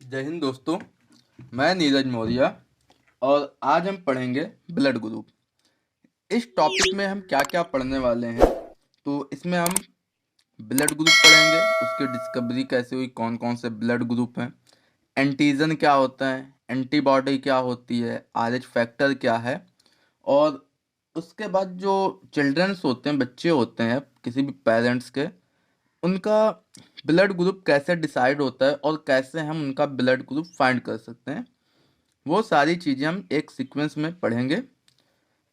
जय हिंद दोस्तों। मैं नीरज मौर्य और आज हम पढ़ेंगे ब्लड ग्रुप। इस टॉपिक में हम क्या क्या पढ़ने वाले हैं, तो इसमें हम ब्लड ग्रुप पढ़ेंगे, उसकी डिस्कवरी कैसे हुई, कौन कौन से ब्लड ग्रुप हैं, एंटीजन क्या होता है, एंटीबॉडी क्या होती है, आरएच फैक्टर क्या है, और उसके बाद जो चिल्ड्रंस होते हैं, बच्चे होते हैं किसी भी पेरेंट्स के, उनका ब्लड ग्रुप कैसे डिसाइड होता है और कैसे हम उनका ब्लड ग्रुप फाइंड कर सकते हैं, वो सारी चीज़ें हम एक सीक्वेंस में पढ़ेंगे।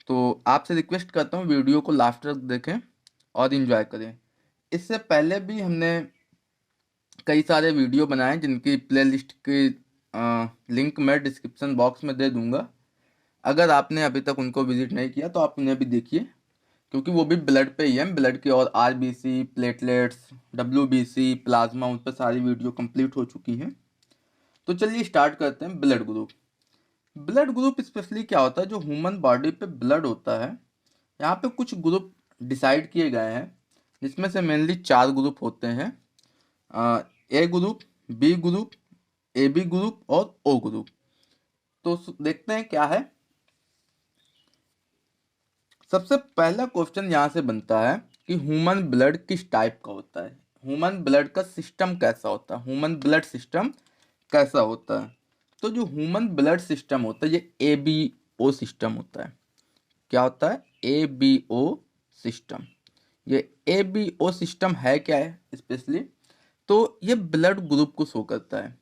तो आपसे रिक्वेस्ट करता हूँ वीडियो को लास्ट तक देखें और इन्जॉय करें। इससे पहले भी हमने कई सारे वीडियो बनाए जिनकी प्लेलिस्ट की लिंक मैं डिस्क्रिप्शन बॉक्स में दे दूंगा। अगर आपने अभी तक उनको विजिट नहीं किया तो आप उन्हें भी देखिए, क्योंकि वो भी ब्लड पे ही है, ब्लड की, और आरबीसी, प्लेटलेट्स, डब्ल्यूबीसी, प्लाज्मा, उन पर सारी वीडियो कंप्लीट हो चुकी हैं। तो चलिए स्टार्ट करते हैं। Blood group. Blood group specially क्या होता है, जो ह्यूमन बॉडी पे ब्लड होता है, यहाँ पे कुछ ग्रुप डिसाइड किए गए हैं, जिसमें से मेनली 4 ग्रुप होते हैं। A group, B group, A B group और ओ ग्रुप। तो देखते हैं क्या है। सबसे पहला क्वेश्चन यहाँ से बनता है कि ह्यूमन ब्लड किस टाइप का होता है, ह्यूमन ब्लड का सिस्टम कैसा होता है, ह्यूमन ब्लड सिस्टम कैसा होता है। तो जो ह्यूमन ब्लड सिस्टम होता है, ये ए बी ओ सिस्टम होता है। क्या होता है? A B O system. ये ए बी ओ सिस्टम है क्या है स्पेशली, तो ये ब्लड ग्रुप को शो करता है।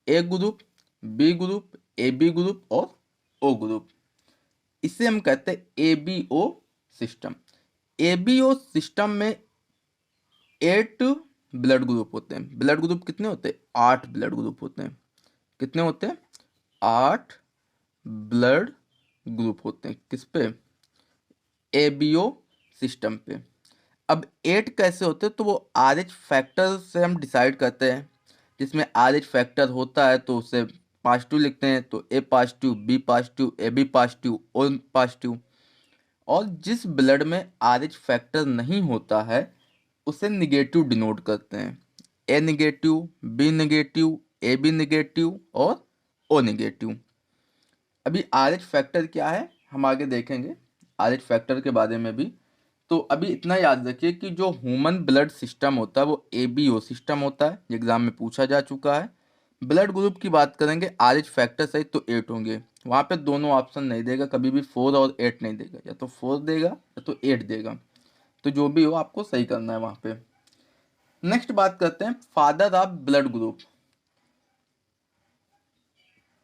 A group, B group, A B group और ओ ग्रुप। इसे हम कहते हैं A B O system. A B O system में 8 ब्लड ग्रुप होते हैं। ब्लड ग्रुप कितने होते हैं? 8 ब्लड ग्रुप होते हैं। कितने होते हैं? 8 ब्लड ग्रुप होते हैं। किस पे? एबीओ सिस्टम पे। अब 8 कैसे होते हैं, तो वो आर एच फैक्टर से हम डिसाइड करते हैं। जिसमें आर एच फैक्टर होता है तो उसे पॉजिटिव लिखते हैं, तो A positive, B positive, A B positive, O positive. और जिस ब्लड में आर एच फैक्टर नहीं होता है उसे निगेटिव डिनोट करते हैं। A negative, B negative, A B negative और ओ निगेटिव। अभी आर एच फैक्टर क्या है हम आगे देखेंगे, आर एच फैक्टर के बारे में भी। तो अभी इतना याद रखिए कि जो ह्यूमन ब्लड सिस्टम होता है वो एबीओ सिस्टम होता है, एग्जाम में पूछा जा चुका है। ब्लड ग्रुप की बात करेंगे, आर एच फैक्टर सहित तो 8 होंगे। वहाँ पे दोनों ऑप्शन नहीं देगा, कभी भी 4 और 8 नहीं देगा, या तो 4 देगा या तो 8 देगा। तो जो भी हो आपको सही करना है वहाँ पे। नेक्स्ट बात करते हैं फादर ऑफ ब्लड ग्रुप।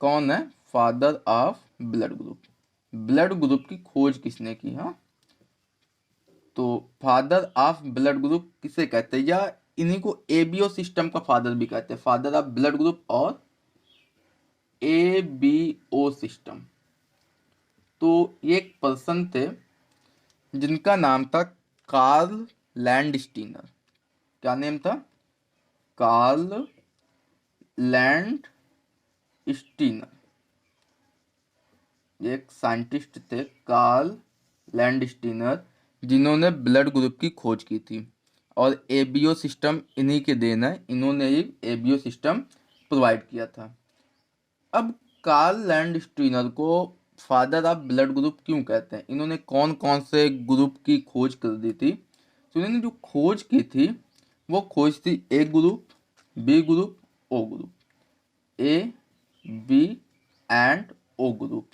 कौन है father of blood group? Blood group की खोज किसने की? हाँ, तो फादर ऑफ ब्लड ग्रुप किसे कहते हैं, या इन्हीं को एबीओ सिस्टम का फादर भी कहते हैं, फादर ऑफ ब्लड ग्रुप और एबीओ सिस्टम। तो ये एक पर्सन थे जिनका नाम था कार्ल लैंडस्टीनर। क्या नेम था? Karl Landsteiner. ये एक साइंटिस्ट थे, कार्ल लैंडस्टीनर, जिन्होंने ब्लड ग्रुप की खोज की थी। और एबीओ सिस्टम इन्हीं के देन है, इन्होंने ही एबीओ सिस्टम प्रोवाइड किया था। अब कार्ल लैंडस्टीनर को फादर ऑफ ब्लड ग्रुप क्यों कहते हैं? इन्होंने कौन कौन से ग्रुप की खोज कर दी थी? तो इन्होंने जो खोज की थी वो खोज थी A group, B group, O group. A, B and O group,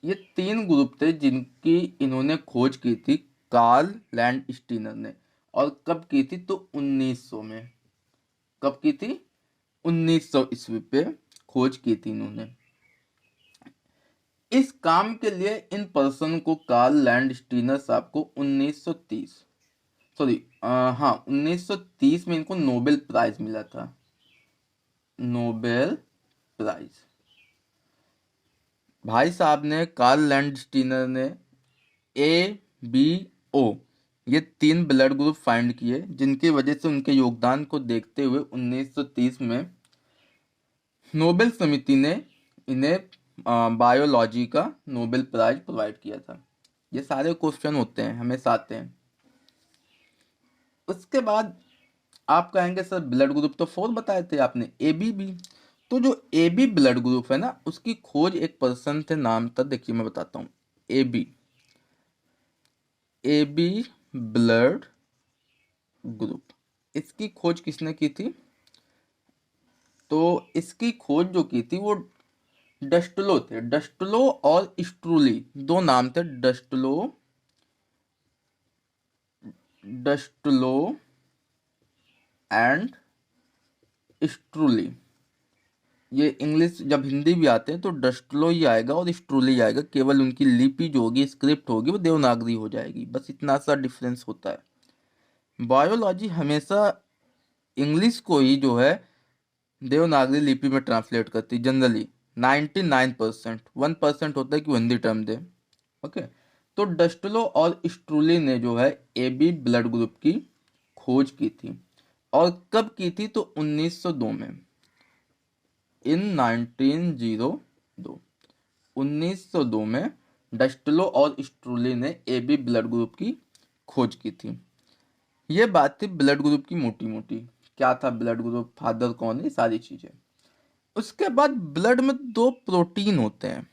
ये 3 ग्रुप थे जिनकी इन्होंने खोज की थी कार्ल लैंडस्टीनर ने। और कब की थी? तो 1900 में। कब की थी? 1900 ईस्वी पे खोज की थी इन्होंने। इस काम के लिए इन पर्सन को, कार्ल लैंडस्टीनर साहब को 1930, सॉरी, हाँ 1930 में इनको नोबेल प्राइज मिला था। Nobel prize. भाई साहब ने, कार्ल लैंडस्टीनर ने ए बी ओ, ये 3 ब्लड ग्रुप फाइंड किए, जिनकी वजह से उनके योगदान को देखते हुए 1930 में नोबेल समिति ने इन्हें बायोलॉजी का नोबेल प्राइज प्रोवाइड किया था। ये सारे क्वेश्चन होते हैं, हमेशा आते हैं। उसके बाद आप कहेंगे सर ब्लड ग्रुप तो 4 बताए थे आपने, ए बी बी। तो जो ए बी ब्लड ग्रुप है ना, उसकी खोज एक पर्सन थे, नाम था, देखिए मैं बताता हूँ, ए बी ब्लड ग्रुप। इसकी खोज किसने की थी? तो इसकी खोज जो की थी वो डस्टलो थे। डस्टलो और स्ट्रूली, दो नाम थे, डस्टलो एंड स्ट्रूली। ये इंग्लिश जब हिंदी भी आते हैं तो डस्टलो ही आएगा और स्ट्रूली आएगा, केवल उनकी लिपि जो होगी, स्क्रिप्ट होगी, वो देवनागरी हो जाएगी, बस इतना सा डिफरेंस होता है। बायोलॉजी हमेशा इंग्लिश को ही जो है देवनागरी लिपि में ट्रांसलेट करती है जनरली, 99%। 1% होता है कि वो हिंदी टर्म दे। ओके, तो डस्टलो और स्ट्रूली ने जो है ए बी ब्लड ग्रुप की खोज की थी। और कब की थी? तो 1902 में, इन 1902 में डस्टलो और स्ट्रूली ने ए बी ब्लड ग्रुप की खोज की थी। ये बात थी ब्लड ग्रुप की मोटी मोटी, क्या था ब्लड ग्रुप, फादर कौन है, ये सारी चीजें। उसके बाद ब्लड में दो प्रोटीन होते हैं,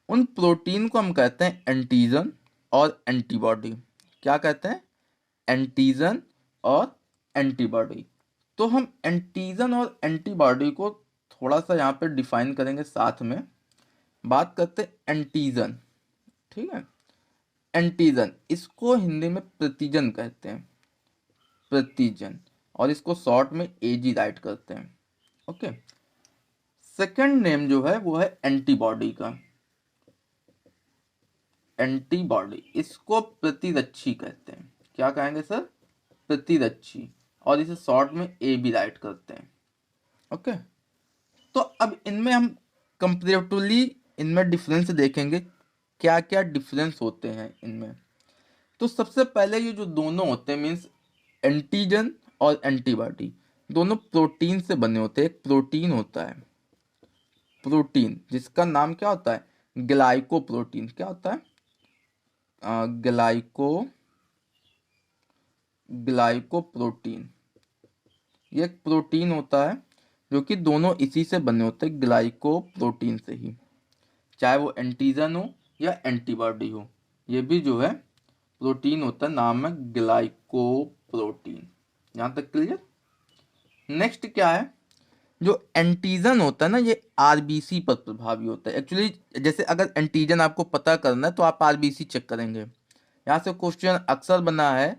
उन प्रोटीन को हम कहते हैं एंटीजन और एंटीबॉडी। क्या कहते हैं? एंटीजन और एंटीबॉडी। तो हम एंटीजन और एंटीबॉडी को थोड़ा सा यहाँ पे डिफाइन करेंगे, साथ में बात करते हैं एंटीजन। ठीक है, एंटीजन, इसको हिंदी में प्रतिजन कहते हैं, प्रतिजन, और इसको शॉर्ट में एजी राइट करते हैं। ओके, सेकंड नेम जो है वो है एंटीबॉडी का, एंटीबॉडी, इसको प्रतिरक्षी कहते हैं। क्या कहेंगे सर? प्रतिरक्षी, और इसे शॉर्ट में ए भी राइट करते हैं। ओके, तो अब इनमें हम कंपेरेटिवली इनमें डिफरेंस देखेंगे, क्या क्या डिफरेंस होते हैं इनमें। तो सबसे पहले ये जो दोनों होते हैं, मीन्स एंटीजन और एंटीबॉडी, दोनों प्रोटीन से बने होते हैं। एक प्रोटीन होता है, प्रोटीन जिसका नाम क्या होता है? ग्लाइकोप्रोटीन। क्या होता है? ग्लाइकोप्रोटीन। ये एक प्रोटीन होता है जो कि दोनों इसी से बने होते हैं, ग्लाइकोप्रोटीन से ही, चाहे वो एंटीजन हो या एंटीबॉडी हो, ये भी जो है प्रोटीन होता है, नाम है ग्लाइकोप्रोटीन। यहाँ तक क्लियर? नेक्स्ट क्या है? जो एंटीजन होता है ना, ये आरबीसी पर प्रभावी होता है। एक्चुअली जैसे अगर एंटीजन आपको पता करना है तो आप आरबीसी चेक करेंगे। यहाँ से क्वेश्चन अक्सर बना है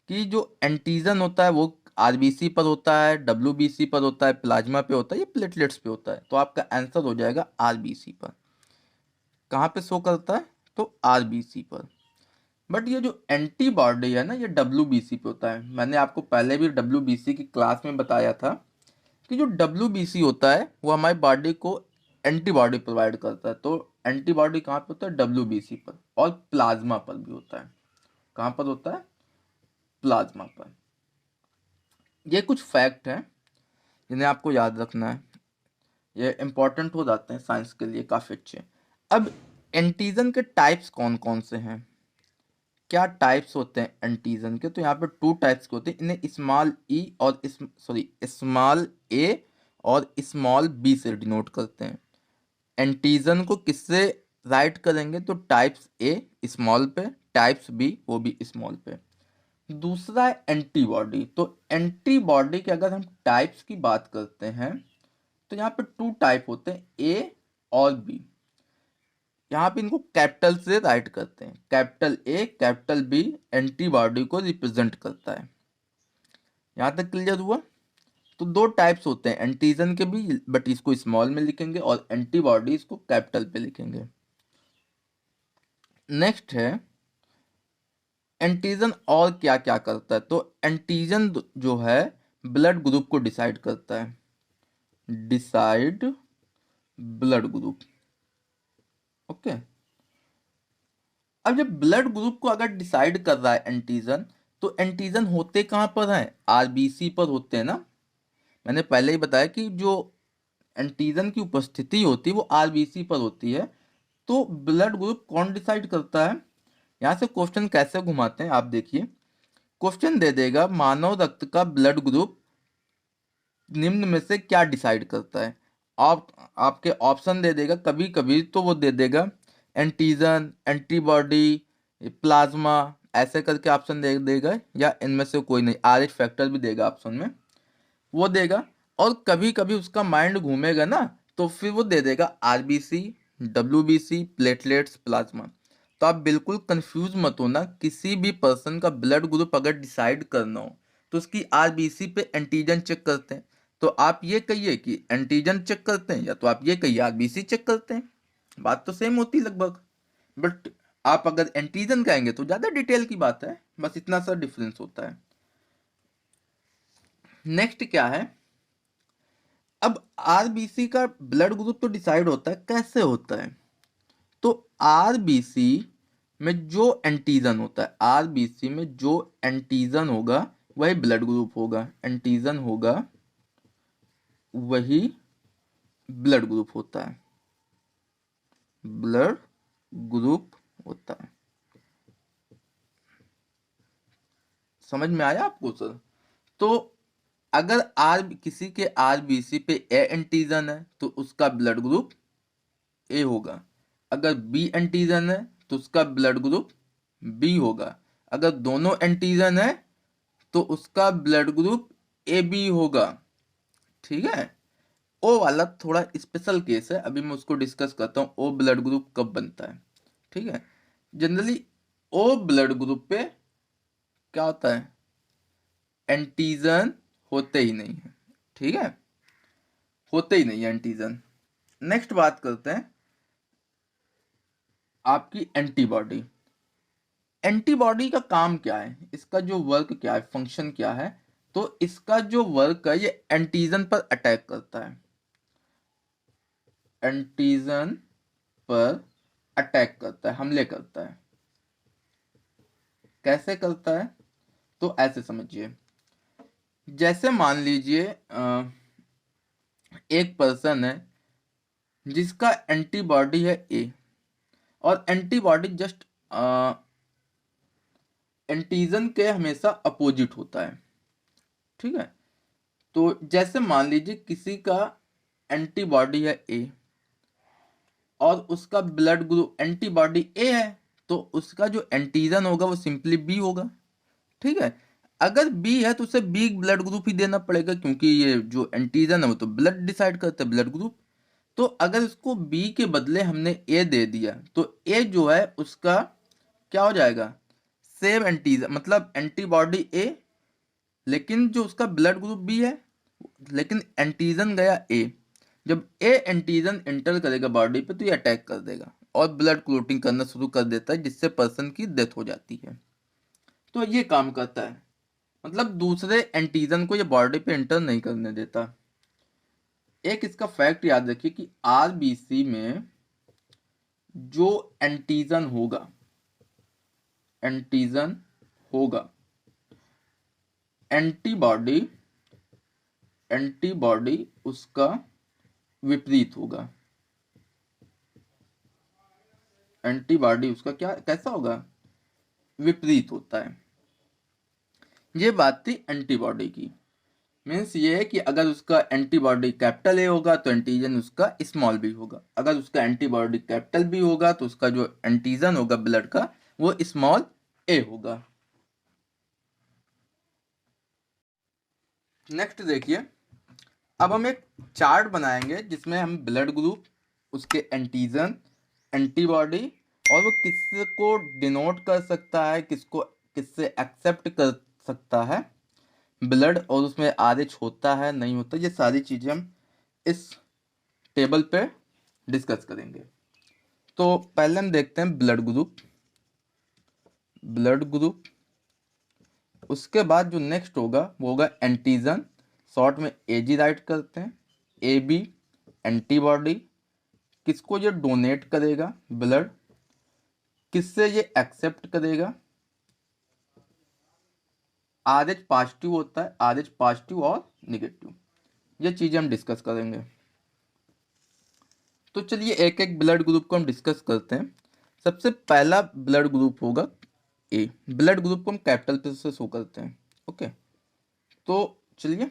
कि जो एंटीजन होता है वो आरबीसी पर होता है, डब्ल्यूबीसी पर होता है, प्लाज्मा पे होता है, या प्लेटलेट्स पे होता है। तो आपका आंसर हो जाएगा आरबीसी पर। कहाँ पे शो करता है? तो आरबीसी पर। बट ये जो एंटीबॉडी है ना, ये डब्ल्यूबीसी पे होता है। मैंने आपको पहले भी डब्ल्यूबीसी की क्लास में बताया था कि जो डब्ल्यूबीसी होता है वो हमारी बॉडी को एंटीबॉडी प्रोवाइड करता है। तो एंटीबॉडी कहाँ पे होता है? डब्ल्यूबीसी पर, और प्लाज्मा पर भी होता है। कहाँ पर होता है? प्लाज्मा पर। ये कुछ फैक्ट हैं जिन्हें आपको याद रखना है, ये इंपॉर्टेंट हो जाते हैं साइंस के लिए, काफ़ी अच्छे। अब एंटीजन के टाइप्स कौन कौन से हैं, क्या टाइप्स होते हैं एंटीजन के? तो यहाँ पे 2 टाइप्स के होते हैं, इन्हें स्मॉल ई और स्मॉल ए और स्मॉल बी से डिनोट करते हैं। एंटीजन को किससे राइट करेंगे? तो टाइप्स ए स्मॉल पे, टाइप्स बी वो भी स्मॉल पे। दूसरा है एंटीबॉडी। तो एंटीबॉडी के अगर हम टाइप्स की बात करते हैं तो यहाँ पे 2 टाइप होते हैं, ए और बी। यहाँ पे इनको कैपिटल से राइट करते हैं, capital A capital B antibody को रिप्रेजेंट करता है। यहाँ तक क्लियर हुआ? तो 2 टाइप्स होते हैं एंटीजन के भी, बट इसको स्मॉल में लिखेंगे, और एंटीबॉडी इसको कैपिटल पे लिखेंगे। नेक्स्ट है एंटीजन और क्या क्या करता है। तो एंटीजन जो है ब्लड ग्रुप को डिसाइड करता है, डिसाइड ब्लड ग्रुप। ओके, अब जब ब्लड ग्रुप को अगर डिसाइड कर रहा है एंटीजन, तो एंटीजन होते कहाँ पर हैं? आरबीसी पर होते हैं ना। मैंने पहले ही बताया कि जो एंटीजन की उपस्थिति होती है वो आरबीसी पर होती है। तो ब्लड ग्रुप कौन डिसाइड करता है? यहाँ से क्वेश्चन कैसे घुमाते हैं आप देखिए। क्वेश्चन दे देगा मानव रक्त का ब्लड ग्रुप निम्न में से क्या डिसाइड करता है। आप आपके ऑप्शन दे देगा, कभी कभी तो वो दे देगा एंटीजन, एंटीबॉडी, प्लाज्मा, ऐसे करके ऑप्शन दे देगा, या इनमें से कोई नहीं, RH फैक्टर भी देगा ऑप्शन में, वो देगा। और कभी कभी उसका माइंड घूमेगा ना, तो फिर वो दे देगा RBC, WBC, प्लेटलेट्स, प्लाज्मा। तो आप बिल्कुल कंफ्यूज मत होना, किसी भी पर्सन का ब्लड ग्रुप अगर डिसाइड करना हो तो उसकी RBC पे एंटीजन चेक करते हैं। तो आप ये कहिए कि एंटीजन चेक करते हैं, या तो आप ये कहिए RBC चेक करते हैं, बात तो सेम होती लगभग। बट आप अगर एंटीजन कहेंगे तो ज़्यादा डिटेल की बात है, बस इतना सा डिफरेंस होता है। नेक्स्ट क्या है, अब RBC का ब्लड ग्रुप तो डिसाइड होता है, कैसे होता है। तो RBC में जो एंटीजन होता है, RBC में जो एंटीजन होगा वही ब्लड ग्रुप होगा, एंटीजन होगा वही ब्लड ग्रुप होता है, ब्लड ग्रुप होता है। समझ में आया आपको सर। तो अगर किसी के RBC पे ए एंटीजन है तो उसका ब्लड ग्रुप ए होगा, अगर बी एंटीजन है तो उसका ब्लड ग्रुप बी होगा, अगर दोनों एंटीजन है तो उसका ब्लड ग्रुप ए बी होगा। ठीक है, ओ वाला थोड़ा स्पेशल केस है, अभी मैं उसको डिस्कस करता हूँ, ओ ब्लड ग्रुप कब बनता है। ठीक है, जनरली ओ ब्लड ग्रुप पे क्या होता है, एंटीजन होते ही नहीं है। ठीक है, होते ही नहीं है एंटीजन। नेक्स्ट बात करते हैं आपकी एंटीबॉडी। एंटीबॉडी का काम क्या है, इसका जो वर्क क्या है, फंक्शन क्या है। तो इसका जो वर्क है, ये एंटीजन पर अटैक करता है, एंटीजन पर अटैक करता है, हमले करता है। कैसे करता है, तो ऐसे समझिए, जैसे मान लीजिए एक पर्सन है जिसका एंटीबॉडी है ए, और एंटीबॉडी जस्ट एंटीजन के हमेशा अपोजिट होता है। ठीक है, तो जैसे मान लीजिए किसी का एंटीबॉडी है ए और उसका ब्लड ग्रुप एंटीबॉडी ए है, तो उसका जो एंटीजन होगा वो सिंपली बी होगा। ठीक है, अगर बी है तो उसे बी ब्लड ग्रुप ही देना पड़ेगा, क्योंकि ये जो एंटीजन है वो तो ब्लड डिसाइड करता है, ब्लड ग्रुप। तो अगर इसको बी के बदले हमने ए दे दिया तो ए जो है उसका क्या हो जाएगा, सेम एंटीजन, मतलब एंटीबॉडी ए, लेकिन जो उसका ब्लड ग्रुप बी है, लेकिन एंटीजन गया ए। जब ए एंटीजन एंटर करेगा बॉडी पे तो ये अटैक कर देगा और ब्लड क्लोटिंग करना शुरू कर देता है, जिससे पर्सन की डेथ हो जाती है। तो ये काम करता है, मतलब दूसरे एंटीजन को ये बॉडी पे एंटर नहीं करने देता। एक इसका फैक्ट याद रखिए कि RBC में जो एंटीजन होगा, एंटीजन होगा, एंटीबॉडी, एंटीबॉडी उसका विपरीत होगा, एंटीबॉडी उसका क्या कैसा होगा, विपरीत होता है। ये बात थी एंटीबॉडी की। मीन्स ये है कि अगर उसका एंटीबॉडी कैपिटल ए होगा तो एंटीजन उसका स्मॉल बी होगा, अगर उसका एंटीबॉडी कैपिटल बी होगा तो उसका जो एंटीजन होगा ब्लड का वो स्मॉल ए होगा। नेक्स्ट देखिए, अब हम एक चार्ट बनाएंगे जिसमें हम ब्लड ग्रुप, उसके एंटीजन, एंटीबॉडी, और वो किसको डिनोट कर सकता है, किसको किससे एक्सेप्ट कर सकता है ब्लड, और उसमें RH होता है नहीं होता, ये सारी चीज़ें हम इस टेबल पे डिस्कस करेंगे। तो पहले हम देखते हैं ब्लड ग्रुप, ब्लड ग्रुप। उसके बाद जो नेक्स्ट होगा वो होगा एंटीजन, शॉर्ट में AG राइट करते हैं, AB एंटीबॉडी, किसको ये डोनेट करेगा ब्लड, किससे ये एक्सेप्ट करेगा, RH पॉजिटिव होता है, RH पॉजिटिव और निगेटिव, ये चीज़ें हम डिस्कस करेंगे। तो चलिए एक एक ब्लड ग्रुप को हम डिस्कस करते हैं। सबसे पहला ब्लड ग्रुप होगा ए, ब्लड ग्रुप को हम कैपिटल पे से शो करते हैं। ओके, तो चलिए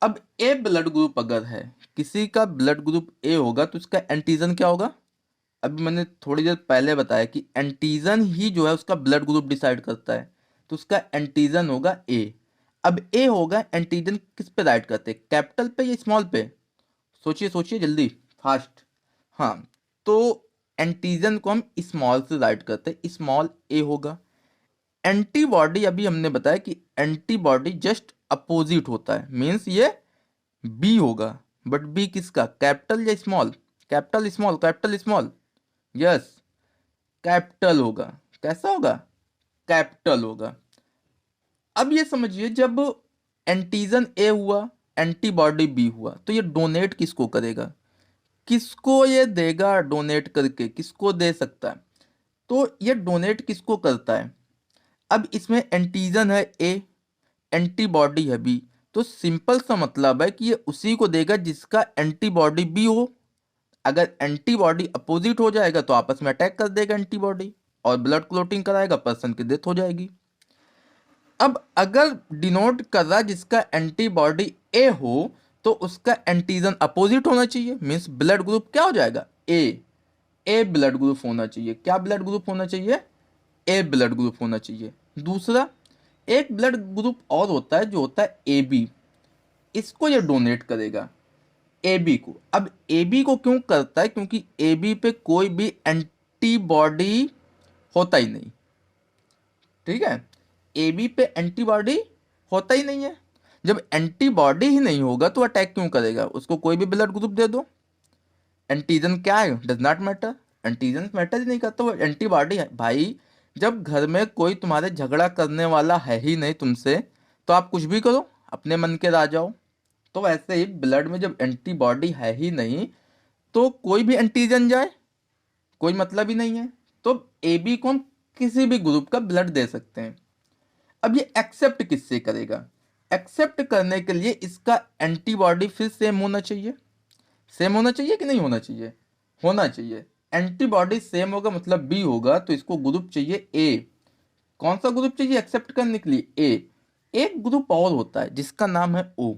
अब ए ब्लड ग्रुप अगर है, किसी का ब्लड ग्रुप ए होगा तो इसका एंटीजन क्या होगा? अभी मैंने थोड़ी देर पहले बताया कि एंटीजन ही जो है उसका ब्लड ग्रुप डिसाइड करता है, तो उसका एंटीजन होगा ए। अब ए होगा, एंटीजन किस पे राइट करते हैं, कैपिटल पे या स्मॉल पे? सोचिए सोचिए जल्दी, फास्ट। हाँ, तो एंटीजन को हम स्मॉल से राइट करते हैं, स्मॉल ए होगा। एंटीबॉडी अभी हमने बताया कि एंटीबॉडी जस्ट अपोजिट होता है, मीन्स ये बी होगा। बट बी किसका, कैपिटल या small? Capital small, capital small, yes capital होगा। कैसा होगा? कैपिटल होगा। अब ये समझिए, जब एंटीजन ए हुआ, एंटीबॉडी बी हुआ, तो ये डोनेट किसको करेगा, किसको ये देगा डोनेट करके, किसको दे सकता है? तो ये डोनेट किसको करता है? अब इसमें एंटीजन है ए, एंटीबॉडी है बी, तो सिंपल सा मतलब है कि ये उसी को देगा जिसका एंटीबॉडी बी हो। अगर एंटीबॉडी अपोजिट हो जाएगा तो आपस में अटैक कर देगा एंटीबॉडी और ब्लड क्लोटिंग कराएगा, पर्सन की डेथ हो जाएगी। अब अगर डिनोट कर रहा जिसका एंटीबॉडी ए हो तो उसका एंटीजन अपोजिट होना चाहिए, मीन्स ब्लड ग्रुप क्या हो जाएगा, ए ब्लड ग्रुप होना चाहिए। क्या ब्लड ग्रुप होना चाहिए? ए ब्लड ग्रुप होना चाहिए। दूसरा, एक ब्लड ग्रुप और होता है जो होता है ए बी, इसको ये डोनेट करेगा ए बी को। अब ए बी को क्यों करता है? क्योंकि ए बी पे कोई भी एंटीबॉडी होता ही नहीं, ठीक है, ए बी पे एंटीबॉडी होता ही नहीं है। जब एंटीबॉडी ही नहीं होगा तो अटैक क्यों करेगा? उसको कोई भी ब्लड ग्रुप दे दो, एंटीजन क्या है, does not matter, antigen matter ही नहीं करता, वो एंटीबॉडी है भाई। जब घर में कोई तुम्हारे झगड़ा करने वाला है ही नहीं तुमसे, तो आप कुछ भी करो, अपने मन के राजा हो। तो वैसे ही ब्लड में जब एंटीबॉडी है ही नहीं, तो कोई भी एंटीजन जाए कोई मतलब ही नहीं है। तो ए बी को हम किसी भी ग्रुप का ब्लड दे सकते हैं। अब ये एक्सेप्ट किससे करेगा? एक्सेप्ट करने के लिए इसका एंटीबॉडी फिर सेम होना चाहिए। सेम होना चाहिए कि नहीं होना चाहिए? होना चाहिए। एंटीबॉडी सेम होगा मतलब बी होगा, तो इसको ग्रुप चाहिए ए। कौन सा ग्रुप चाहिए एक्सेप्ट करने के लिए? ए। एक ग्रुप और होता है जिसका नाम है ओ।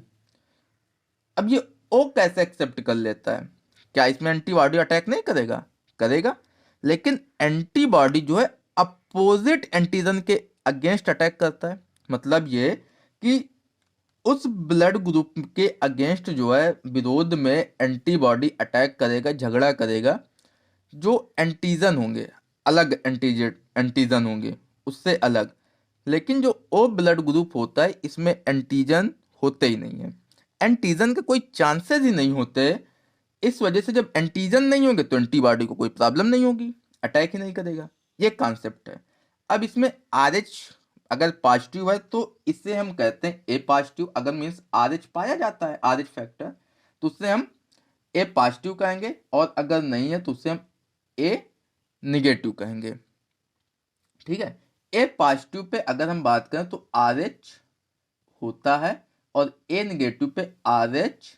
अब ये ओ कैसे एक्सेप्ट कर लेता है? क्या इसमें एंटीबॉडी अटैक नहीं करेगा? करेगा, लेकिन एंटीबॉडी जो है अपोजिट एंटीजन के अगेंस्ट अटैक करता है। मतलब ये कि उस ब्लड ग्रुप के अगेंस्ट जो है विरोध में एंटीबॉडी अटैक करेगा, झगड़ा करेगा। जो एंटीजन होंगे, अलग एंटीजन होंगे उससे अलग। लेकिन जो ओ ब्लड ग्रुप होता है इसमें एंटीजन होते ही नहीं है, एंटीजन के कोई चांसेस ही नहीं होते। इस वजह से जब एंटीजन नहीं होंगे तो एंटीबॉडी को कोई प्रॉब्लम नहीं होगी, अटैक ही नहीं करेगा। ये कॉन्सेप्ट है। अब इसमें आर एच अगर पॉजिटिव है तो इसे हम कहते हैं ए पॉजिटिव। अगर मीन्स आर एच पाया जाता है, आर एच फैक्टर, तो उससे हम ए पॉजिटिव कहेंगे, और अगर नहीं है तो उससे हम ए निगेटिव कहेंगे। ठीक है, ए पॉजिटिव पे अगर हम बात करें तो आर एच होता है, और ए निगेटिव पे आर एच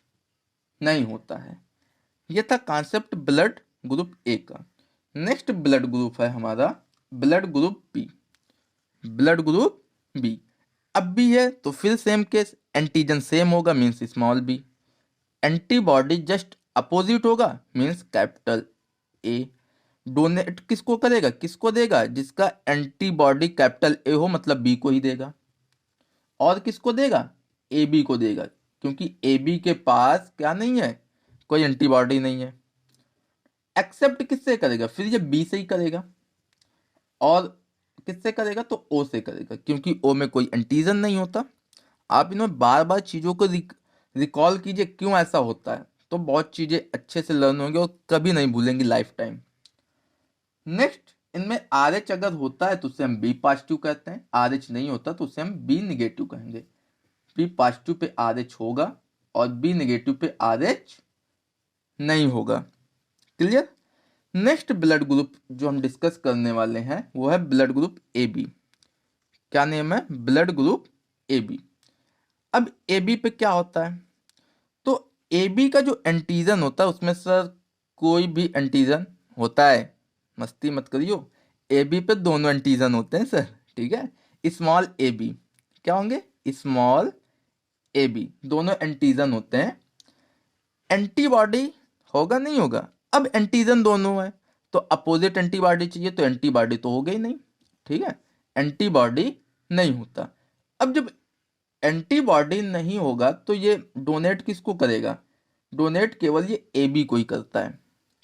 नहीं होता है। ये था कॉन्सेप्ट ब्लड ग्रुप ए का। नेक्स्ट ब्लड ग्रुप है हमारा blood group B. Blood group B, अब बी है तो फिर सेम केस, एंटीजन सेम होगा means small B, antibody just opposite होगा मीन्स कैपिटल ए। डोनेट किसको करेगा, किसको देगा? जिसका एंटीबॉडी कैपिटल ए हो, मतलब बी को ही देगा। और किसको देगा? ए बी को देगा, क्योंकि ए बी के पास क्या नहीं है, कोई एंटीबॉडी नहीं है। एक्सेप्ट किससे करेगा? फिर ये बी से ही करेगा। और किससे करेगा? तो ओ से करेगा, क्योंकि ओ में कोई एंटीजन नहीं होता। आप इन्हें बार बार चीज़ों को रिकॉल कीजिए क्यों ऐसा होता है, तो बहुत चीज़ें अच्छे से लर्न होंगी और कभी नहीं भूलेंगी लाइफ टाइम। नेक्स्ट, इनमें आर एच अगर होता है तो उसे हम बी पॉजिटिव कहते हैं, आर एच नहीं होता तो उसे हम बी निगेटिव कहेंगे। बी पॉजिटिव पे आर एच होगा और बी निगेटिव पे आर एच नहीं होगा। क्लियर? नेक्स्ट ब्लड ग्रुप जो हम डिस्कस करने वाले हैं वो है ब्लड ग्रुप ए बी। क्या नेम है? Blood group A B. अब ए बी पे क्या होता है? तो ए बी का जो एंटीजन होता है उसमें सर कोई भी एंटीजन होता है, मस्ती मत करियो। ए बी पे दोनों एंटीजन होते हैं सर, ठीक है। स्मॉल ए बी क्या होंगे? स्मॉल ए बी दोनों एंटीजन होते हैं, एंटीबॉडी होगा नहीं होगा? अब एंटीजन दोनों है तो अपोजिट एंटीबॉडी चाहिए, तो एंटीबॉडी तो हो गई नहीं, ठीक है, एंटीबॉडी नहीं होता। अब जब एंटीबॉडी नहीं होगा तो ये डोनेट किसको करेगा? डोनेट केवल ये ए बी को ही करता है।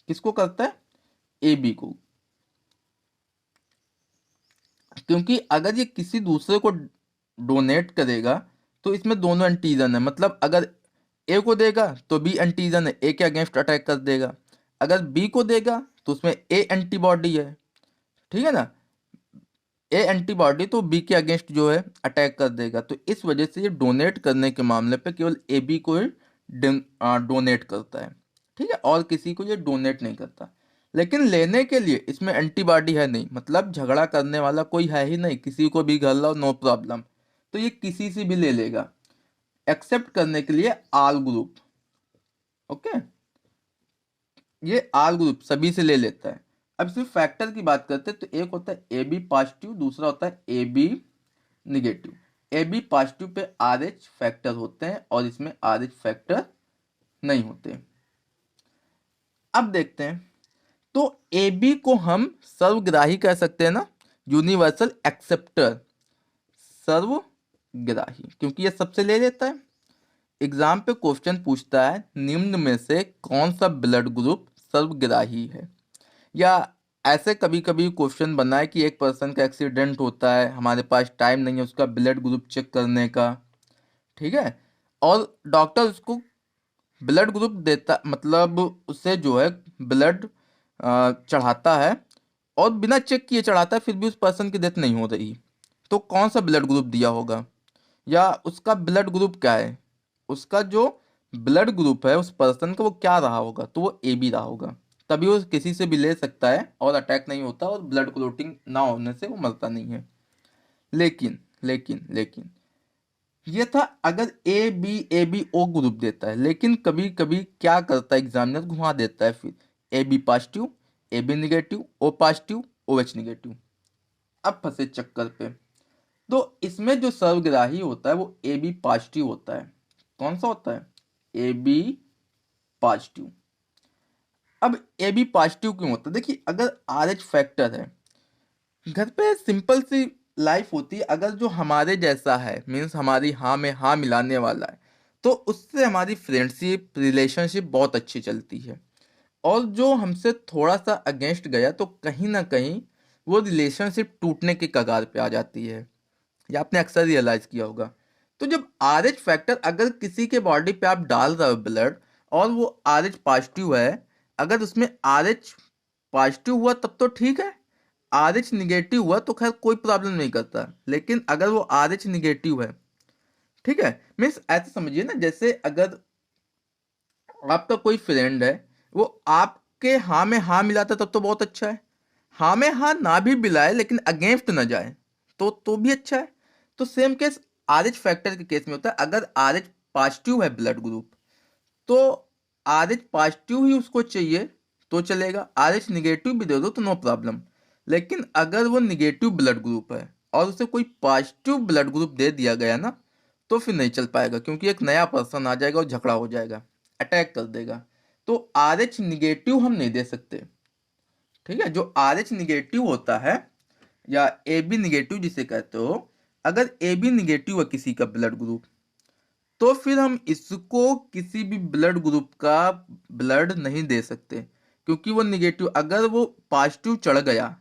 किसको करता है? ए बी को। क्योंकि अगर ये किसी दूसरे को डोनेट करेगा तो इसमें दोनों एंटीजन है, मतलब अगर ए को देगा तो बी एंटीजन है, ए के अगेंस्ट अटैक कर देगा। अगर बी को देगा तो उसमें ए एंटीबॉडी है, ठीक है ना, ए एंटीबॉडी तो बी के अगेंस्ट जो है अटैक कर देगा। तो इस वजह से ये डोनेट करने के मामले पे केवल ए बी को ही डोनेट करता है, ठीक है, और किसी को ये डोनेट नहीं करता। लेकिन लेने के लिए इसमें एंटीबॉडी है नहीं, मतलब झगड़ा करने वाला कोई है ही नहीं, किसी को भी घर लाओ नो प्रॉब्लम, तो ये किसी से भी ले लेगा। एक्सेप्ट करने के लिए आल ग्रुप, ओके, ये आल ग्रुप सभी से ले लेता है। अब सिर्फ फैक्टर की बात करते हैं तो एक होता है ए बी पॉजिटिव, दूसरा होता है A B negative. A B positive पे आर एच फैक्टर होते हैं और इसमें आर एच फैक्टर नहीं होते। अब देखते हैं, तो ए बी को हम सर्वग्राही कह सकते हैं ना, यूनिवर्सल एक्सेप्टर, सर्वग्राही, क्योंकि ये सबसे ले लेता है। एग्जाम पे क्वेश्चन पूछता है निम्न में से कौन सा ब्लड ग्रुप सर्वग्राही है, या ऐसे कभी कभी क्वेश्चन बना है कि एक पर्सन का एक्सीडेंट होता है, हमारे पास टाइम नहीं है उसका ब्लड ग्रुप चेक करने का, ठीक है, और डॉक्टर उसको ब्लड ग्रुप देता, मतलब उससे जो है ब्लड चढ़ाता है और बिना चेक किए चढ़ाता है, फिर भी उस पर्सन की डेथ नहीं हो रही, तो कौन सा ब्लड ग्रुप दिया होगा, या उसका ब्लड ग्रुप क्या है, उसका जो ब्लड ग्रुप है उस पर्सन का वो क्या रहा होगा, तो वो ए बी रहा होगा, तभी वो किसी से भी ले सकता है और अटैक नहीं होता और ब्लड क्लोटिंग ना होने से वो मरता नहीं है। लेकिन लेकिन लेकिन ये था अगर ए बी ओ ग्रुप देता है, लेकिन कभी कभी क्या करता है एग्जामिनर, घुमा देता है, फिर A B positive, A B negative, O positive, O H negative. अब फंसे चक्कर पे, तो इसमें जो सर्वग्राही होता है वो ए बी पॉजिटिव होता है। कौन सा होता है? A B positive. अब ए बी पॉजिटिव क्यों होता है? देखिए, अगर आर एच फैक्टर है, घर पे सिंपल सी लाइफ होती है, अगर जो हमारे जैसा है, मीन्स हमारी हाँ में हाँ मिलाने वाला है, तो उससे हमारी फ्रेंडशिप रिलेशनशिप बहुत अच्छी चलती है। और जो हमसे थोड़ा सा अगेंस्ट गया तो कहीं ना कहीं वो रिलेशनशिप टूटने के कगार पे आ जाती है, ये आपने अक्सर रियलाइज किया होगा। तो जब आर एच फैक्टर अगर किसी के बॉडी पे आप डाल रहे हो ब्लड और वो आर एच पॉजिटिव है, अगर उसमें आर एच पॉजिटिव हुआ तब तो ठीक है, आर एच निगेटिव हुआ तो खैर कोई प्रॉब्लम नहीं करता, लेकिन अगर वो आर एच निगेटिव है, ठीक है, मीन्स ऐसे समझिए ना, जैसे अगर आपका कोई फ्रेंड है, वो आपके हाँ में हाँ मिलाता तब तो बहुत अच्छा है, हाँ में हाँ ना भी मिलाए लेकिन अगेंस्ट ना जाए तो भी अच्छा है। तो same case are H factor के केस में होता है, अगर आर एच पॉजिटिव है ब्लड ग्रुप तो आर एच पॉजिटिव ही उसको चाहिए तो चलेगा, आर एच निगेटिव भी दे दो तो नो प्रॉब्लम। लेकिन अगर वो निगेटिव ब्लड ग्रुप है और उसे कोई पॉजिटिव ब्लड ग्रुप दे दिया गया ना, तो फिर नहीं चल पाएगा, क्योंकि एक नया पर्सन आ जाएगा और झगड़ा हो जाएगा, अटैक कर देगा। तो आर एच निगेटिव हम नहीं दे सकते, ठीक है, जो आर एच निगेटिव होता है या ए बी निगेटिव जिसे कहते हो, अगर ए बी निगेटिव है किसी का ब्लड ग्रुप, तो फिर हम इसको किसी भी ब्लड ग्रुप का ब्लड नहीं दे सकते, क्योंकि वो निगेटिव, अगर वो पॉजिटिव चढ़ गया,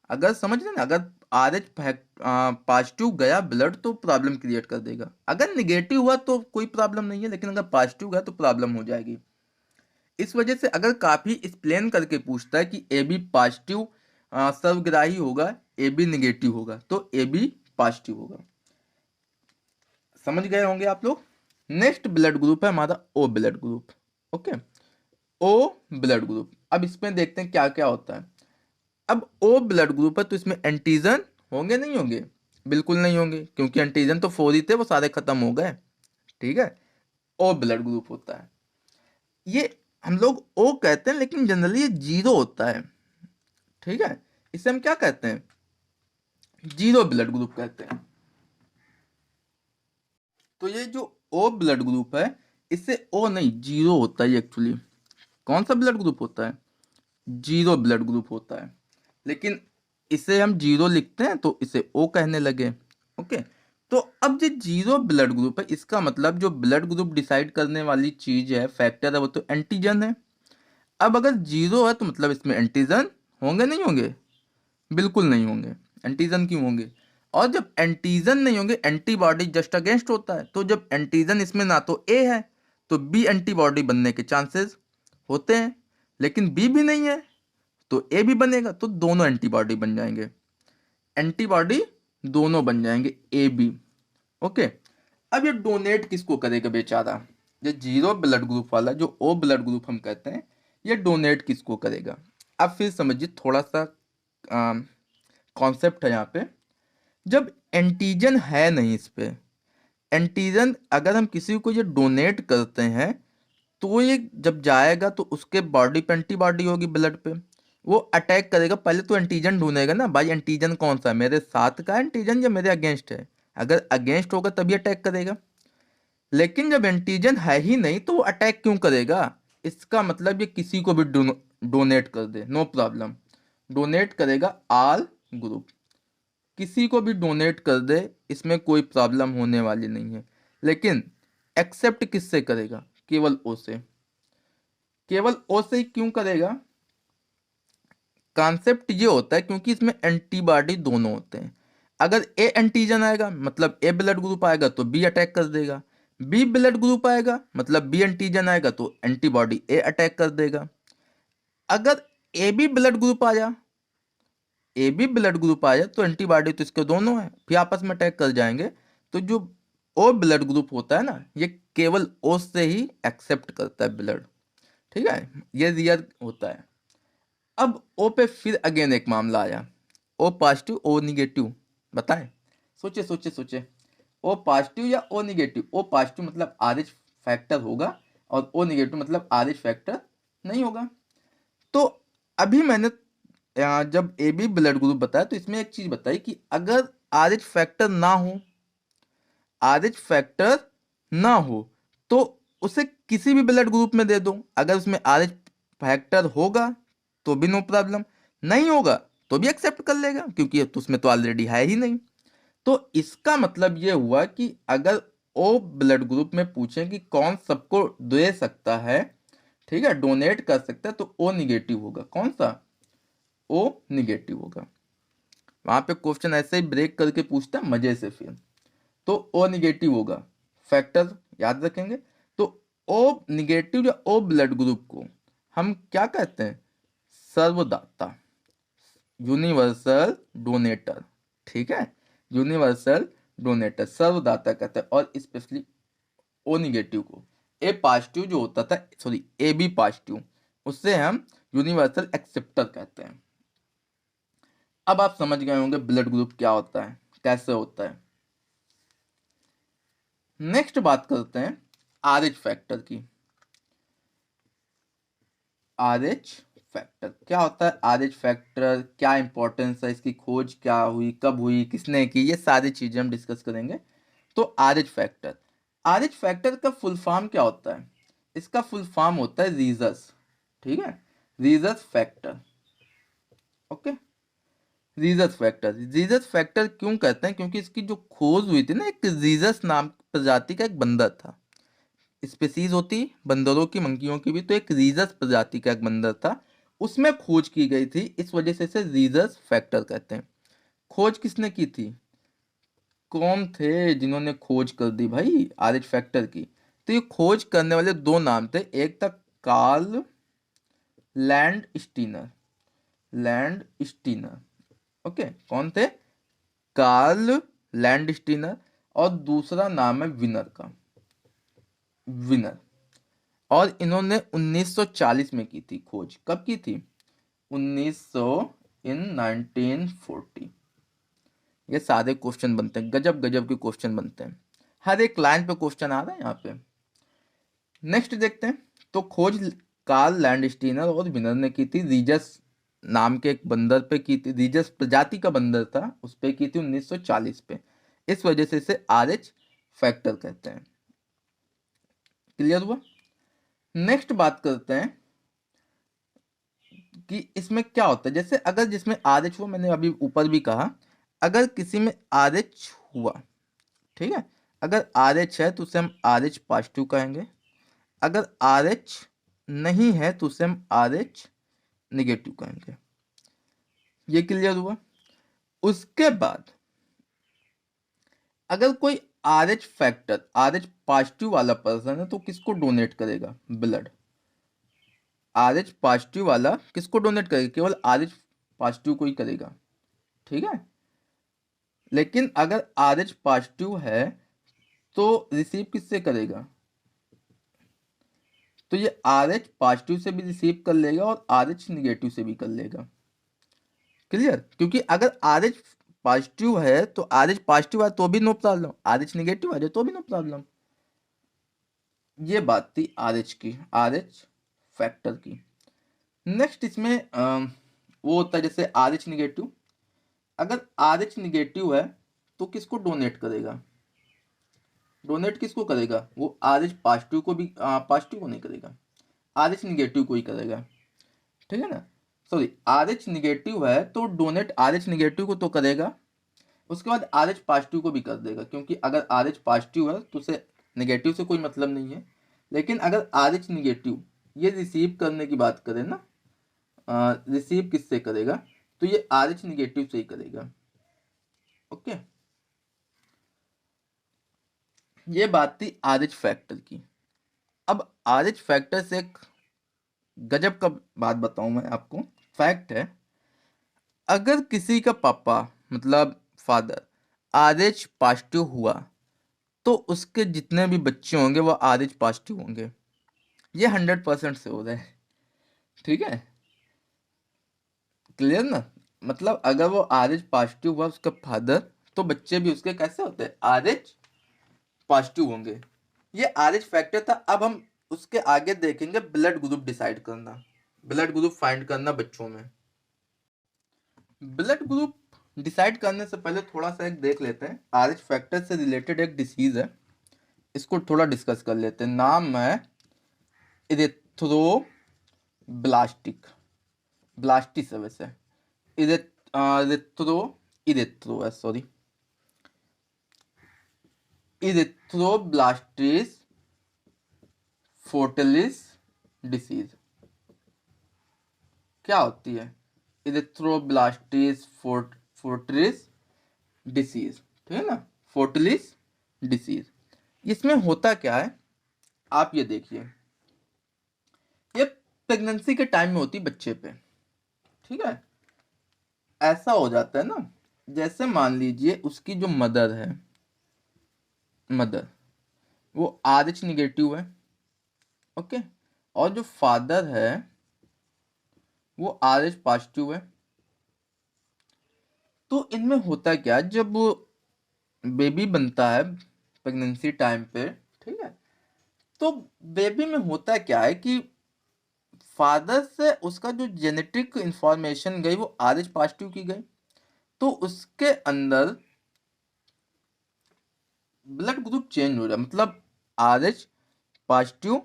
अगर समझ रहे ना, अगर आर एच पॉजिटिव गया ब्लड तो प्रॉब्लम क्रिएट कर देगा, अगर निगेटिव हुआ तो कोई प्रॉब्लम नहीं है, लेकिन अगर पॉजिटिव गया तो प्रॉब्लम हो जाएगी। इस वजह से अगर काफी एक्सप्लेन करके पूछता है कि ए बी पॉजिटिव सर्वग्राही होगा, ए बी निगेटिव होगा, तो ए बी पॉजिटिव होगा। समझ गए होंगे आप लोग। नेक्स्ट ब्लड ग्रुप है हमारा O blood group, okay, O blood group. अब इसमें देखते हैं क्या क्या होता है। अब ओ ब्लड ग्रुप है तो इसमें एंटीजन होंगे नहीं होंगे? बिल्कुल नहीं होंगे, क्योंकि एंटीजन तो 4 ही थे, वो सारे खत्म हो गए, ठीक है। ओ ब्लड ग्रुप होता है, ये हम लोग ओ कहते हैं लेकिन जनरली ये जीरो होता है, ठीक है, इसे हम क्या कहते हैं? जीरो ब्लड ग्रुप कहते हैं। तो ये जो ओ ब्लड ग्रुप है, इससे ओ नहीं जीरो होता है एक्चुअली। कौन सा ब्लड ग्रुप होता है? जीरो ब्लड ग्रुप होता है, लेकिन इसे हम जीरो लिखते हैं तो इसे ओ कहने लगे। ओके, तो अब जो जीरो ब्लड ग्रुप है, इसका मतलब जो ब्लड ग्रुप डिसाइड करने वाली चीज है, फैक्टर है, वो तो एंटीजन है। अब अगर जीरो है तो मतलब इसमें एंटीजन होंगे नहीं होंगे? बिल्कुल नहीं होंगे। एंटीजन क्यों होंगे? और जब एंटीजन नहीं होंगे, एंटीबॉडी जस्ट अगेंस्ट होता है, तो जब एंटीजन इसमें ना तो ए है तो बी एंटीबॉडी बनने के चांसेस होते हैं, लेकिन बी भी नहीं है तो ए भी बनेगा, तो दोनों एंटीबॉडी बन जाएंगे। एंटीबॉडी दोनों बन जाएंगे, ए बी। ओके, अब ये डोनेट किसको करेगा बेचारा? ये जीरो ब्लड ग्रुप वाला जो ओ ब्लड ग्रुप हम कहते हैं, ये डोनेट किसको करेगा? अब फिर समझिए, थोड़ा सा कॉन्सेप्ट है यहाँ पे। जब एंटीजन है नहीं इस पे, एंटीजन अगर हम किसी को ये डोनेट करते हैं तो ये जब जाएगा तो उसके बॉडी पे एंटीबॉडी होगी ब्लड पे, वो अटैक करेगा। पहले तो एंटीजन ढूंढेगा ना, भाई एंटीजन कौन सा है, मेरे साथ का एंटीजन या मेरे अगेंस्ट है। अगर अगेंस्ट होगा तभी अटैक करेगा, लेकिन जब एंटीजन है ही नहीं तो वो अटैक क्यों करेगा? इसका मतलब ये किसी को भी डोनेट कर दे, नो प्रॉब्लम, डोनेट करेगा आल ग्रुप, किसी को भी डोनेट कर दे, इसमें कोई प्रॉब्लम होने वाली नहीं है। लेकिन एक्सेप्ट किससे करेगा? केवल ओ से। केवल ओ से ही क्यों करेगा? कॉन्सेप्ट ये होता है क्योंकि इसमें एंटीबॉडी दोनों होते हैं। अगर ए एंटीजन आएगा मतलब ए ब्लड ग्रुप आएगा तो बी अटैक कर देगा, बी ब्लड ग्रुप आएगा मतलब बी एंटीजन आएगा तो एंटीबॉडी ए अटैक कर देगा। अगर ए बी ब्लड ग्रुप आ जा, ए बी ब्लड ग्रुप आ जाए तो एंटीबॉडी तो इसके दोनों है, फिर आपस में अटैक कर जाएंगे। तो जो ओ ब्लड ग्रुप होता है ना, ये केवल ओ से ही एक्सेप्ट करता है ब्लड। ठीक है, ये रियल होता है। अब ओ पे फिर अगेन एक मामला आया, ओ पॉजिटिव ओ निगेटिव, बताएं, सोचे सोचे सोचे। ओ पॉजिटिव या ओ निगेटिव? ओ पॉजिटिव मतलब आर एच फैक्टर होगा और ओ निगेटिव मतलब आर एच फैक्टर नहीं होगा। तो अभी मैंने जब ए बी ब्लड ग्रुप बताया तो इसमें एक चीज बताई कि अगर आर एच फैक्टर ना हो, आर एच फैक्टर ना हो तो उसे किसी भी ब्लड ग्रुप में दे दो, अगर उसमें आर एच फैक्टर होगा तो भी नो प्रॉब्लम, नहीं होगा तो भी एक्सेप्ट कर लेगा क्योंकि तो उसमें तो ऑलरेडी है ही नहीं। तो इसका मतलब ये हुआ कि अगर ओ ब्लड ग्रुप में पूछें कि कौन सबको दे सकता है, ठीक है, डोनेट कर सकता है, तो ओ निगेटिव होगा। कौन सा? ओ निगेटिव होगा। वहां पे क्वेश्चन ऐसे ही ब्रेक करके पूछता है मजे से फिर, तो ओ निगेटिव होगा। फैक्टर याद रखेंगे। तो ओ निगेटिव या ओ ब्लड ग्रुप को हम क्या कहते हैं? सर्वदाता, यूनिवर्सल डोनेटर। ठीक है, यूनिवर्सल डोनेटर सर्वदाता कहते हैं। और स्पेशली ओ निगेटिव को, ए पॉजिटिव जो होता था, सॉरी ए बी पॉजिटिव, उससे हम यूनिवर्सल एक्सेप्टर कहते हैं। अब आप समझ गए होंगे ब्लड ग्रुप क्या होता है, कैसे होता है। नेक्स्ट बात करते हैं आर एच फैक्टर की। आर एच फैक्टर क्या होता है? आर एच फैक्टर क्या इंपॉर्टेंस है, इसकी खोज क्या हुई, कब हुई, किसने की, ये सारी चीजें हम डिस्कस करेंगे। तो are H factor, are H factor का फुल फॉर्म क्या होता है? इसका फुल फॉर्म होता है रीजस। ठीक है, रीजस फैक्टर। ओके, रीजस फैक्टर, रीजस फैक्टर क्यों कहते हैं? क्योंकि इसकी जो खोज हुई थी ना, एक रीजस नाम प्रजाति का एक बंदर था, स्पीसीज होती बंदरों की, मंकियों की भी, तो एक रीजस प्रजाति का एक बंदर था, उसमें खोज की गई थी, इस वजह से इसे रीजस फैक्टर कहते हैं। खोज किसने की थी? कौन थे जिन्होंने खोज कर दी भाई आर एच फैक्टर की? तो ये खोज करने वाले दो नाम थे, एक था Karl Landsteiner, Landsteiner. Okay, कौन थे? Karl Landsteiner. और दूसरा नाम है विनर का, विनर। और इन्होंने 1940 में की थी खोज। कब की थी? 1900 इन 1940। ये सारे क्वेश्चन बनते हैं, गजब गजब के क्वेश्चन बनते हैं, हर एक लाइन पे क्वेश्चन आ रहा है यहाँ पे। नेक्स्ट देखते हैं। तो खोज कार्ल लैंडस्टीनर और विनर ने की थी, रीजस नाम के एक बंदर पे की थी, रीजस प्रजाति का बंदर था, उस पे की थी 1940 पे। इस वजह से इसे आर एच फैक्टर कहते हैं। क्लियर हुआ। नेक्स्ट बात करते हैं कि इसमें क्या होता है। जैसे अगर जिसमें RH हुआ, मैंने अभी ऊपर भी कहा, अगर किसी में RH हुआ, ठीक है, अगर RH है तो उसे हम RH पॉजिटिव कहेंगे, अगर RH नहीं है तो उसे हम RH निगेटिव कहेंगे। ये क्लियर हुआ। उसके बाद अगर कोई RH फैक्टर, RH पॉजिटिव वाला पर्सन है तो किसको डोनेट करेगा ब्लड? RH पॉजिटिव वाला किसको डोनेट करेगा? केवल RH पॉजिटिव को ही करेगा, ठीक है। लेकिन अगर RH पॉजिटिव है तो रिसीव किससे करेगा? तो ये RH पॉजिटिव से भी रिसीव कर लेगा और RH निगेटिव से भी कर लेगा। क्लियर? क्योंकि अगर RH पॉजिटिव है तो RH पॉजिटिव है तो भी नो प्रॉब्लम, RH निगेटिव है तो भी नो प्रॉब्लम। ये बात थी RH की, RH फैक्टर की। नेक्स्ट इसमें वो होता है जैसे RH निगेटिव। अगर RH निगेटिव है तो किसको डोनेट करेगा? डोनेट किसको करेगा? वो RH पॉजिटिव को भी, पॉजिटिव को नहीं करेगा, RH निगेटिव को ही करेगा, ठीक है ना। सॉरी, RH निगेटिव है तो डोनेट RH निगेटिव को तो करेगा, उसके बाद RH पॉजिटिव को भी कर देगा, क्योंकि अगर RH पॉजिटिव है तो उसे निगेटिव से कोई मतलब नहीं है। लेकिन अगर RH निगेटिव ये रिसीव करने की बात करें ना, रिसीव किससे करेगा, तो ये RH निगेटिव से ही करेगा। ओके, ये बात थी RH फैक्टर की। अब RH फैक्टर से एक गजब का बात बताऊं मैं आपको। फैक्ट है, अगर किसी का पापा मतलब फादर RH पॉजिटिव हुआ तो उसके जितने भी बच्चे होंगे वो RH पॉजिटिव होंगे। ये 100% से हो रहा है, ठीक है। क्लियर ना? मतलब अगर वो RH पॉजिटिव हुआ उसका फादर, तो बच्चे भी उसके कैसे होते हैं? RH पॉजिटिव होंगे। ये RH फैक्टर था। अब हम उसके आगे देखेंगे ब्लड ग्रुप डिसाइड करना, ब्लड ग्रुप फाइंड करना बच्चों में। ब्लड ग्रुप डिसाइड करने से पहले थोड़ा सा एक देख लेते हैं, RH फैक्टर से रिलेटेड एक डिसीज है, इसको थोड़ा डिस्कस कर लेते हैं। नाम है इरेथ्रोब्लास्टिक, ब्लास्टिस है वैसे, इरेथ्रो है, सॉरी, इरेथ्रोब्लास्टिस फोर्टिलिस डिसीज। क्या होती है? इरेथ्रोब्लास्टिस फोर्टिलिस डिसीज, ठीक है ना, फोर्टिलिस डिसीज। इसमें होता क्या है, आप ये देखिए, ये प्रेगनेंसी के टाइम में होती बच्चे पे, ठीक है। ऐसा हो जाता है ना, जैसे मान लीजिए उसकी जो मदर है, मदर वो RH निगेटिव है, ओके, और जो फादर है वो RH पॉजिटिव है। तो इनमें होता क्या, जब बेबी बनता है प्रेगनेंसी टाइम पे, ठीक है, तो बेबी में होता क्या है कि फादर से उसका जो जेनेटिक इंफॉर्मेशन गई वो RH पॉजिटिव की गई, तो उसके अंदर ब्लड ग्रुप चेंज हो रहा है। मतलब RH पॉजिटिव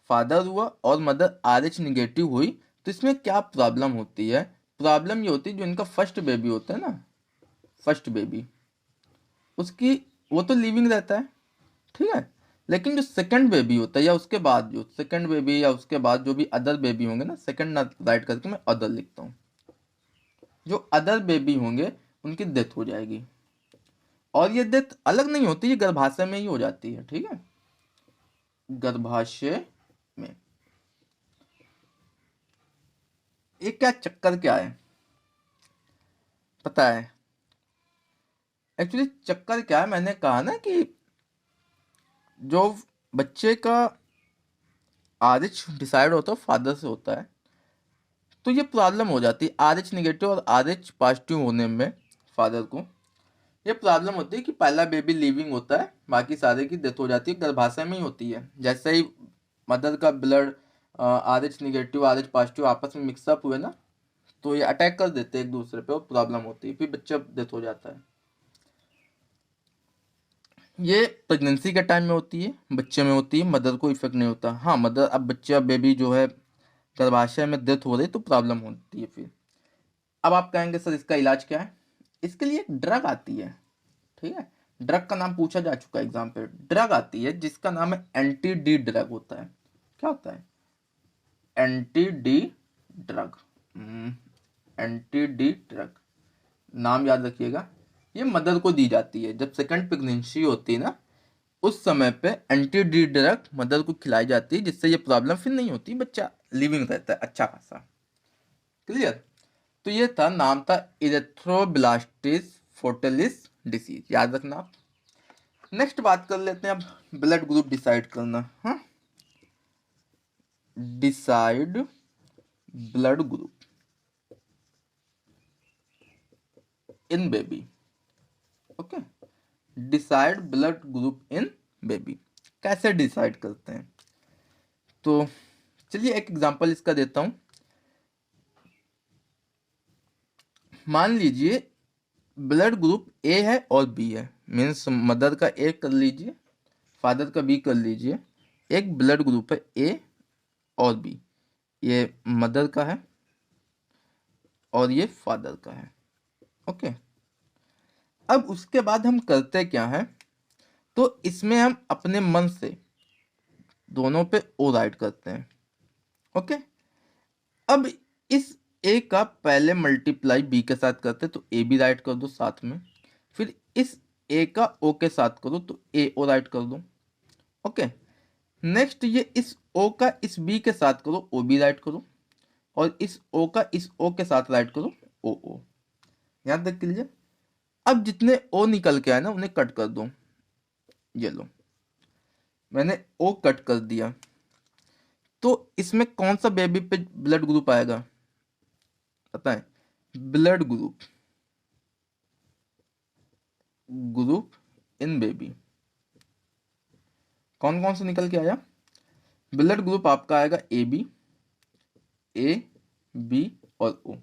फादर हुआ और मदर RH निगेटिव हुई, तो इसमें क्या प्रॉब्लम होती है? प्रॉब्लम ये होती है जो इनका फर्स्ट बेबी होता है ना, फर्स्ट बेबी, उसकी वो तो लिविंग रहता है, ठीक है। लेकिन जो सेकंड बेबी होता है या उसके बाद जो सेकंड बेबी या उसके बाद जो भी अदर बेबी होंगे ना, सेकंड ना राइट करके मैं अदर लिखता हूँ, जो अदर बेबी होंगे उनकी डेथ हो जाएगी। और ये डेथ अलग नहीं होती, ये गर्भाशय में ही हो जाती है, ठीक है, गर्भाशय में। ये क्या चक्कर क्या है पता है? एक्चुअली चक्कर क्या है, मैंने कहा ना कि जो बच्चे का RH डिसाइड होता है फादर से होता है, तो ये प्रॉब्लम हो जाती है RH निगेटिव और RH पॉजिटिव होने में। फादर को ये प्रॉब्लम होती है कि पहला बेबी लिविंग होता है, बाकी सारे की डेथ हो जाती है, गर्भाशय में ही होती है। जैसे ही मदर का blood RH negative RH positive आपस में मिक्सअप हुए ना, तो ये अटैक कर देते हैं एक दूसरे पे और प्रॉब्लम होती है, फिर बच्चा डेथ हो जाता है। ये प्रेगनेंसी के टाइम में होती है, बच्चे में होती है, मदर को इफेक्ट नहीं होता। हाँ मदर, अब बच्चा बेबी जो है गर्भाशय में डेथ हो रही तो प्रॉब्लम होती है फिर। अब आप कहेंगे सर इसका इलाज क्या है? इसके लिए एक ड्रग आती है, ठीक है। ड्रग का नाम पूछा जा चुका है एग्जाम पे। ड्रग आती है जिसका नाम है एंटी डी ड्रग होता है। क्या होता है? Anti D drug. Anti D drug, नाम याद रखिएगा। ये मदर को दी जाती है जब सेकंड प्रेगनेंसी होती है ना, उस समय पे एंटी डी ड्रग मदर को खिलाई जाती है, जिससे ये प्रॉब्लम फिर नहीं होती, बच्चा लिविंग रहता है अच्छा खासा। क्लियर? तो ये था, नाम था इरेथ्रोब्लास्टिस फोर्टिलिस डिसीज, याद रखना आप। नेक्स्ट बात कर लेते हैं अब ब्लड ग्रुप डिसाइड करना। हाँ, decide blood group in baby. Okay, decide blood group in baby, कैसे डिसाइड करते हैं? तो चलिए एक एग्जांपल इसका देता हूं। मान लीजिए ब्लड ग्रुप ए है और बी है, मीन्स मदर का ए कर लीजिए, फादर का बी कर लीजिए। एक ब्लड ग्रुप है ए और बी, ये मदर का है और ये फादर का है। ओके, अब उसके बाद हम करते क्या है, तो इसमें हम अपने मन से दोनों पे ओ राइट करते हैं। ओके, अब इस ए का पहले मल्टीप्लाई बी के साथ करते तो ए भी राइट कर दो साथ में, फिर इस ए का ओ के साथ करो तो ए ओ राइट कर दो। ओके, नेक्स्ट ये इस ओ का इस बी के साथ करो, ओ बी राइट करो, और इस ओ का इस ओ के साथ राइट करो, ओ ओ। याद रख लीजिए। अब जितने ओ निकल के आए ना उन्हें कट कर दो। ये लो, मैंने ओ कट कर दिया। तो इसमें कौन सा बेबी पे ब्लड ग्रुप आएगा पता है? Blood group, group in baby कौन कौन सा निकल के आया? ब्लड ग्रुप आपका आएगा ए बी, ए बी और ओ।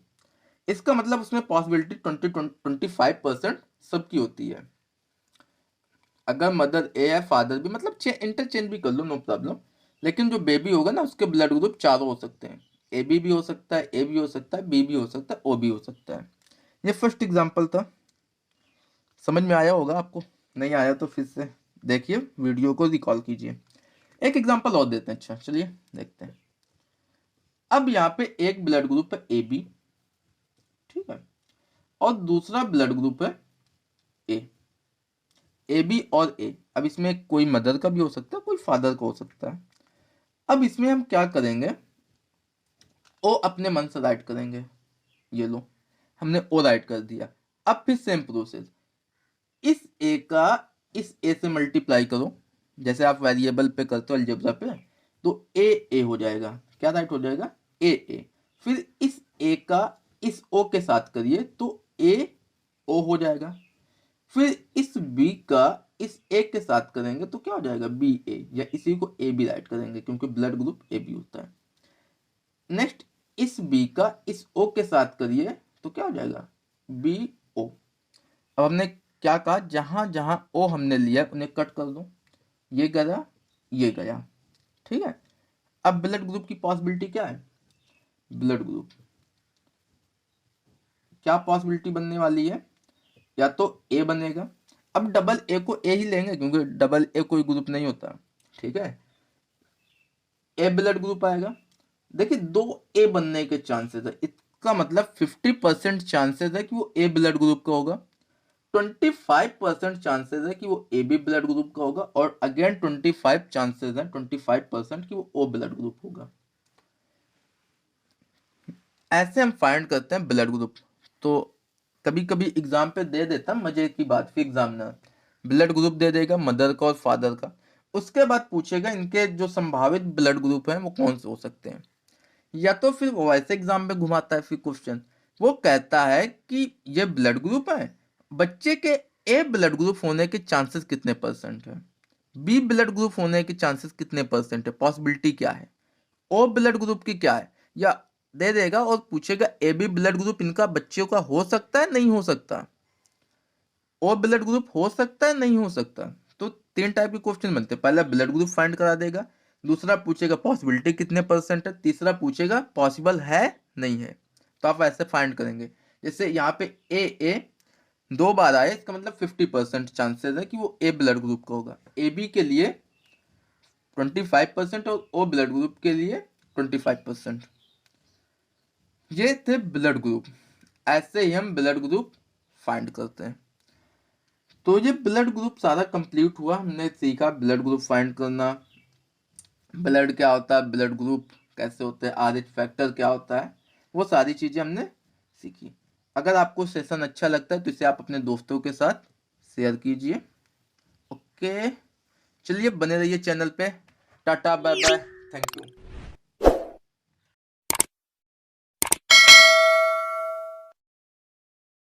इसका मतलब उसमें पॉसिबिलिटी 25% सबकी होती है। अगर मदर ए है फादर भी, मतलब इंटरचेंज भी कर लो, नो प्रॉब्लम। लेकिन जो बेबी होगा ना उसके ब्लड ग्रुप चारों हो सकते हैं। ए बी भी हो सकता है, ए भी हो सकता है, बी भी हो सकता है, ओ भी हो सकता है। ये फर्स्ट एग्जांपल था, समझ में आया होगा आपको। नहीं आया तो फिर से देखिए, वीडियो को रिकॉल कीजिए। एक एग्जांपल और देते हैं। अच्छा चलिए देखते हैं। अब यहाँ पे एक ब्लड ग्रुप है ए बी, ठीक है, और दूसरा ब्लड ग्रुप है ए, ए बी और ए। अब इसमें कोई मदर का भी हो सकता है, कोई फादर का हो सकता है। अब इसमें हम क्या करेंगे, ओ अपने मन से राइट करेंगे। ये लो, हमने ओ राइट कर दिया। अब फिर सेम प्रोसेस, इस ए का इस ए से मल्टीप्लाई करो, जैसे आप वेरिएबल पे करते हो अलजेब्रा पे, तो ए हो जाएगा। क्या राइट हो जाएगा? ए। फिर इस ए का इस ओ के साथ करिए तो ए ओ हो जाएगा। फिर इस बी का इस ए के साथ करेंगे तो क्या हो जाएगा? बी ए, या इसी को ए बी राइट करेंगे क्योंकि ब्लड ग्रुप ए बी होता है। नेक्स्ट, इस बी का इस ओ के साथ करिए तो क्या हो जाएगा? B O. अब हमने क्या कहा, जहां जहां ओ हमने लिया उन्हें कट कर दो। ये गया, ये गया, ठीक है। अब ब्लड ग्रुप की पॉसिबिलिटी क्या है? ब्लड ग्रुप क्या पॉसिबिलिटी बनने वाली है? या तो ए बनेगा, अब डबल ए को ए ही लेंगे क्योंकि डबल ए कोई ग्रुप नहीं होता, ठीक है। ए ब्लड ग्रुप आएगा। देखिए दो ए बनने के चांसेस है, इसका मतलब 50% चांसेस है कि वो ए ब्लड ग्रुप का होगा, 25% चांसेस है कि वो ए बी ब्लड ग्रुप का होगा, और अगेन 25 चांसेस है, 25% कि वो ओ ब्लड ग्रुप होगा। ऐसे हम फाइंड करते हैं ब्लड ग्रुप। तो कभी कभी एग्जाम पे दे देता, मजे की बात, फिर एग्जामिनर ब्लड ग्रुप दे देगा मदर का और फादर का, उसके बाद पूछेगा इनके जो संभावित ब्लड ग्रुप हैं वो कौन से हो सकते हैं। या तो फिर वो वैसे एग्जाम में घुमाता है फिर क्वेश्चन, वो कहता है कि ये ब्लड ग्रुप है, बच्चे के ए ब्लड ग्रुप होने के चांसेस कितने परसेंट है, बी ब्लड ग्रुप होने के चांसेस कितने परसेंट है, पॉसिबिलिटी क्या है, ओ ब्लड ग्रुप की क्या है, या दे देगा और पूछेगा ए बी ब्लड ग्रुप इनका बच्चों का हो सकता है नहीं हो सकता, ओ ब्लड ग्रुप हो सकता है नहीं हो सकता। तो 3 टाइप के क्वेश्चन बनते हैं। पहला ब्लड ग्रुप फाइंड करा देगा, दूसरा पूछेगा पॉसिबिलिटी कितने परसेंट है, तीसरा पूछेगा पॉसिबल है नहीं है। तो आप ऐसे फाइंड करेंगे। जैसे यहाँ पे ए 2 बार आए, इसका मतलब 50% चांसेस है कि वो ए ब्लड ग्रुप का होगा। ए बी के लिए 25% और ओ ब्लड ग्रुप के लिए 25%। ये थे ब्लड ग्रुप। ऐसे ही हम ब्लड ग्रुप फाइंड करते हैं। तो ये ब्लड ग्रुप सारा कंप्लीट हुआ, हमने सीखा ब्लड ग्रुप फाइंड करना, ब्लड क्या होता है, ब्लड ग्रुप कैसे होते हैं, आरएच फैक्टर क्या होता है, वो सारी चीजें हमने सीखी। अगर आपको सेशन अच्छा लगता है तो इसे आप अपने दोस्तों के साथ शेयर कीजिए। ओके, चलिए बने रहिए चैनल पे। Tata bye bye, thank you.